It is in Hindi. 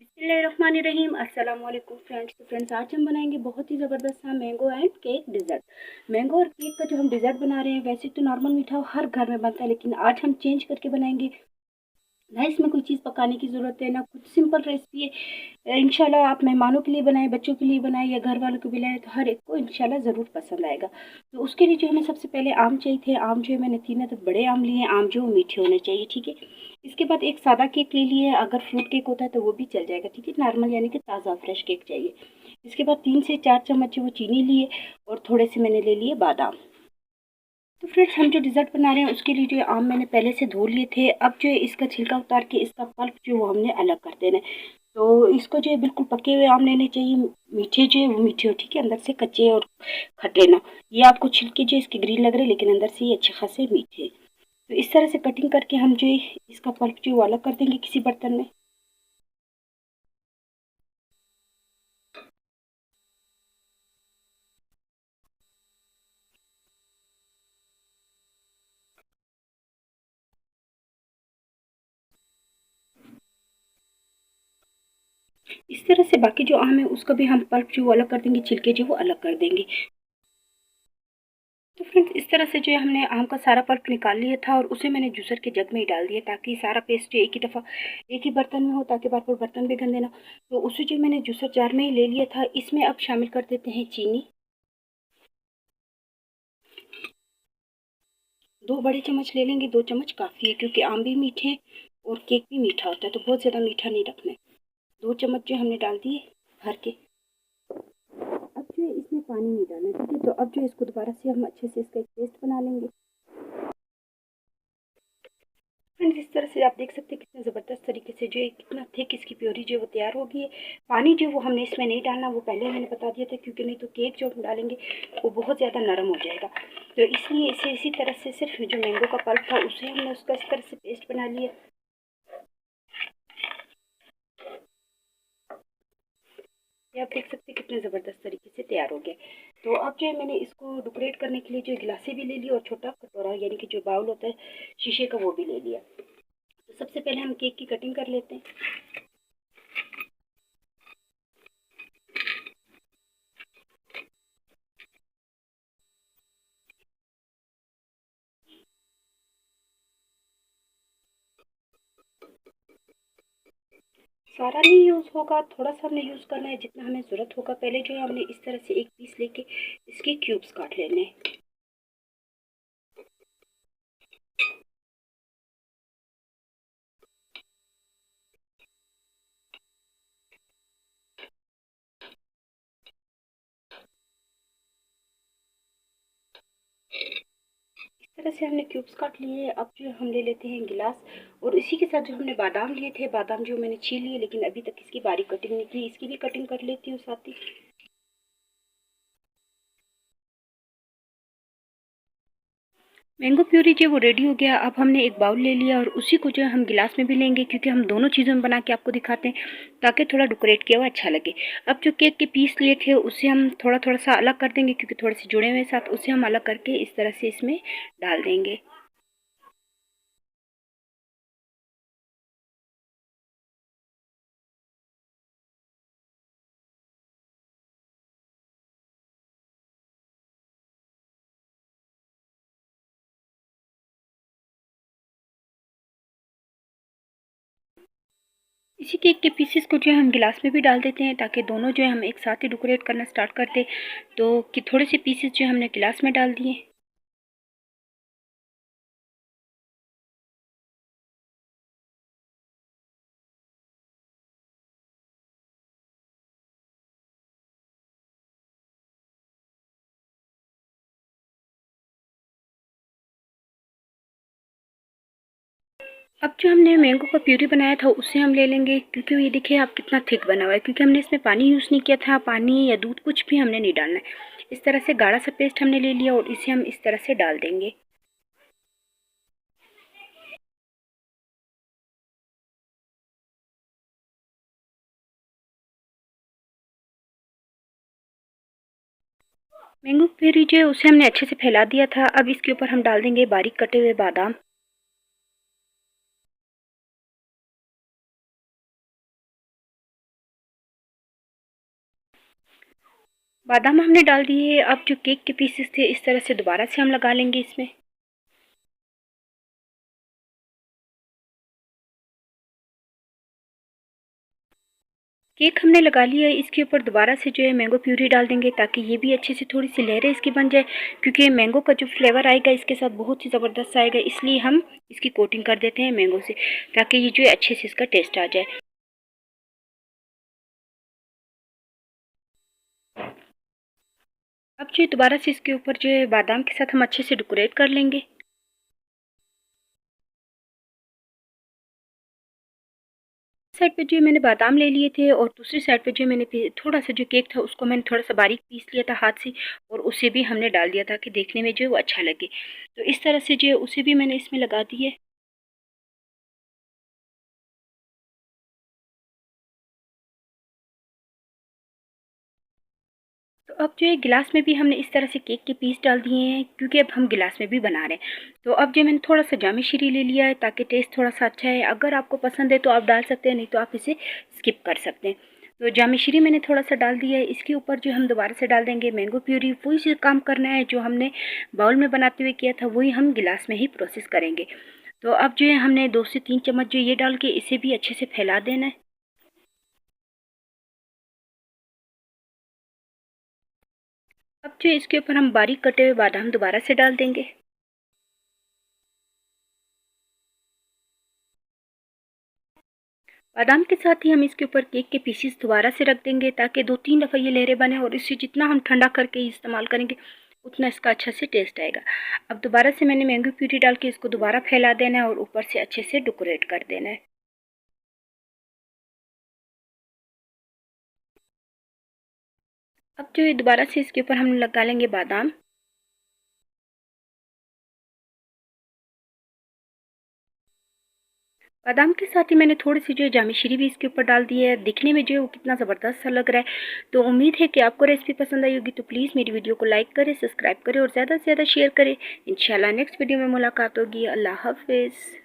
बिस्मिल्लाहिर्रहमानिर्रहीम अस्सलाम वालेकुम फ्रेंड्स। तो फ्रेंड्स, आज हम बनाएंगे बहुत ही ज़बरदस्त सा mango and cake dessert. Mango और केक का जो हम डिज़र्ट बना रहे हैं, वैसे तो नॉर्मल मीठा हर घर में बनता है, लेकिन आज हम चेंज करके बनाएंगे। ना इसमें कोई चीज़ पकाने की ज़रूरत है, ना कुछ, सिंपल रेसिपी है। इंशाल्लाह आप मेहमानों के लिए बनाएं, बच्चों के लिए बनाएं या घर वालों को भी लाएं, तो हर एक को इंशाल्लाह ज़रूर पसंद आएगा। तो उसके लिए जो हमें सबसे पहले आम चाहिए थे। आम जो है मैंने 3 अदद बड़े आम लिए हैं। आम जो मीठे होने चाहिए, ठीक है। इसके बाद एक सादा केक ले लिए, अगर फ्रूट केक होता है तो वो भी चल जाएगा, ठीक है। नॉर्मल यानी कि ताज़ा फ्रेश केक चाहिए। इसके बाद 3 से 4 चम्मच वो चीनी लिए और थोड़े से मैंने ले लिए बादाम। तो फ्रेंड्स, हम जो डिज़र्ट बना रहे हैं उसके लिए जो आम मैंने पहले से धो लिए थे। अब जो है इसका छिलका उतार के इसका पल्प जो वो हमने अलग कर देना है। तो इसको जो है बिल्कुल पके हुए आम लेने चाहिए। मीठे जो है वो मीठे हो, ठीक है, अंदर से कच्चे और खट्टे ना। ये आपको छिलके जो इसके ग्रीन लग रहे हैं, लेकिन अंदर से ये अच्छे खासे मीठे। तो इस तरह से कटिंग करके हम जो है इसका पल्प जो है वो अलग कर देंगे किसी बर्तन में। इस तरह से बाकी जो आम है उसका भी हम पल्प जो वो अलग कर देंगे, छिलके जो वो अलग कर देंगे। तो फ्रेंड्स, इस तरह से जो है हमने आम का सारा पल्प निकाल लिया था और उसे मैंने जूसर के जग में ही डाल दिया, ताकि सारा पेस्ट जो एक ही दफ़ा एक ही बर्तन में हो, ताकि बार बार बर्तन भी गंदे ना। तो उसे जो मैंने जूसर जार में ही ले लिया था। इसमें अब शामिल कर देते हैं चीनी। 2 बड़े चम्मच ले लेंगे, 2 चम्मच काफ़ी है, क्योंकि आम भी मीठे हैं और केक भी मीठा होता है, तो बहुत ज़्यादा मीठा नहीं रखना है। 2 चम्मच जो हमने डाल दिए भर के। अब जो है इसमें पानी नहीं डालना, ठीक है। तो अब जो है इसको दोबारा से हम अच्छे से इसका एक पेस्ट बना लेंगे। फ्रेंड्स, इस तरह से आप देख सकते हैं कितने ज़बरदस्त तरीके से जो है कितना थिक इसकी प्योरी जो है वो तैयार हो गई है। पानी जो वो हमने इसमें नहीं डालना, वो पहले मैंने बता दिया था, क्योंकि नहीं तो केक जो हम डालेंगे वो बहुत ज़्यादा नरम हो जाएगा। तो इसलिए इसे इसी तरह से सिर्फ जो मैंगो का पल्प था उसे हमने उसका इस तरह से पेस्ट बना लिया। ये आप देख सकते हैं कितने ज़बरदस्त तरीके से तैयार हो गया। तो अब जो है मैंने इसको डेकोरेट करने के लिए जो गिलासी भी ले ली और छोटा कटोरा यानी कि जो बाउल होता है शीशे का, वो भी ले लिया। तो सबसे पहले हम केक की कटिंग कर लेते हैं। सारा नहीं यूज़ होगा, थोड़ा सा हमने यूज़ करना है जितना हमें ज़रूरत होगा। पहले जो है हमने इस तरह से एक पीस लेके इसके क्यूब्स काट लेने हैं। इस तरह से हमने क्यूब्स काट लिए हैं। अब जो है हम ले लेते हैं गिलास, और इसी के साथ जो हमने बादाम लिए थे, बादाम जो मैंने छील लिए, लेकिन अभी तक इसकी बारीक कटिंग नहीं की, इसकी भी कटिंग कर लेती हूँ साथ ही। मैंगो प्यूरी जो है वो रेडी हो गया। अब हमने एक बाउल ले लिया और उसी को जो है हम गिलास में भी लेंगे, क्योंकि हम दोनों चीज़ों में बना के आपको दिखाते हैं, ताकि थोड़ा डेकोरेट किया हुआ अच्छा लगे। अब जो केक के पीस लिए थे उसे हम थोड़ा थोड़ा सा अलग कर देंगे, क्योंकि थोड़े से जुड़े हुए साथ, उसे हम अलग करके इस तरह से इसमें डाल देंगे। इसी केक के पीसेस को जो है हम गिलास में भी डाल देते हैं, ताकि दोनों जो है हम एक साथ ही डेकोरेट करना स्टार्ट कर दें। तो कि थोड़े से पीसेस जो हमने गिलास में डाल दिए। अब जो हमने मैंगो का प्यूरी बनाया था उसे हम ले लेंगे, क्योंकि ये देखिए आप कितना थिक बना हुआ है, क्योंकि हमने इसमें पानी यूज़ नहीं किया था। पानी या दूध कुछ भी हमने नहीं डालना है। इस तरह से गाढ़ा सा पेस्ट हमने ले लिया और इसे हम इस तरह से डाल देंगे। मैंगो प्यूरी जो है उसे हमने अच्छे से फैला दिया था। अब इसके ऊपर हम डाल देंगे बारीक कटे हुए बादाम। बादाम हमने डाल दिए। अब जो केक के पीसेस थे इस तरह से दोबारा से हम लगा लेंगे इसमें। केक हमने लगा लिया है। इसके ऊपर दोबारा से जो है मैंगो प्यूरी डाल देंगे ताकि ये भी अच्छे से थोड़ी सी लहरें इसकी बन जाए, क्योंकि मैंगो का जो फ्लेवर आएगा इसके साथ बहुत ही ज़बरदस्त आएगा, इसलिए हम इसकी कोटिंग कर देते हैं मैंगो से ताकि ये जो है अच्छे से इसका टेस्ट आ जाए। अब जो है दोबारा से इसके ऊपर जो है बादाम के साथ हम अच्छे से डेकोरेट कर लेंगे। साइड पे जो मैंने बादाम ले लिए थे और दूसरी साइड पे जो मैंने थोड़ा सा जो केक था उसको मैंने थोड़ा सा बारीक पीस लिया था हाथ से, और उसे भी हमने डाल दिया था कि देखने में जो है वो अच्छा लगे। तो इस तरह से जो है उसे भी मैंने इसमें लगा दी है। तो अब जो है गिलास में भी हमने इस तरह से केक के पीस डाल दिए हैं, क्योंकि अब हम गिलास में भी बना रहे हैं। तो अब जो मैंने थोड़ा सा जामी शीरी ले लिया है ताकि टेस्ट थोड़ा सा अच्छा है। अगर आपको पसंद है तो आप डाल सकते हैं, नहीं तो आप इसे स्किप कर सकते हैं। तो जामी शीरी मैंने थोड़ा सा डाल दिया है। इसके ऊपर जो हम दोबारा से डाल देंगे मैंगो प्यूरी। वही से काम करना है जो हमने बाउल में बनाते हुए किया था, वही हम गिलास में ही प्रोसेस करेंगे। तो अब जो है हमने 2 से 3 चम्मच जो ये डाल के इसे भी अच्छे से फैला देना है। अब जो इसके ऊपर हम बारीक कटे हुए बादाम दोबारा से डाल देंगे। बादाम के साथ ही हम इसके ऊपर केक के पीसेस दोबारा से रख देंगे ताकि 2-3 दफ़ा ये लहरें बने, और इसे जितना हम ठंडा करके इस्तेमाल करेंगे उतना इसका अच्छा से टेस्ट आएगा। अब दोबारा से मैंने मैंगो प्यूरी डाल के इसको दोबारा फैला देना है और ऊपर से अच्छे से डेकोरेट कर देना है। अब जो है दोबारा से इसके ऊपर हम लगा लेंगे बादाम। बादाम के साथ ही मैंने थोड़ी सी जो है जामी शीरी भी इसके ऊपर डाल दी है। दिखने में जो है वो कितना ज़बरदस्त सा लग रहा है। तो उम्मीद है कि आपको रेसिपी पसंद आई होगी। तो प्लीज़ मेरी वीडियो को लाइक करें, सब्सक्राइब करें और ज़्यादा से ज़्यादा शेयर करें। इंशाल्लाह नेक्स्ट वीडियो में मुलाकात होगी। अल्लाह हाफ़िज़।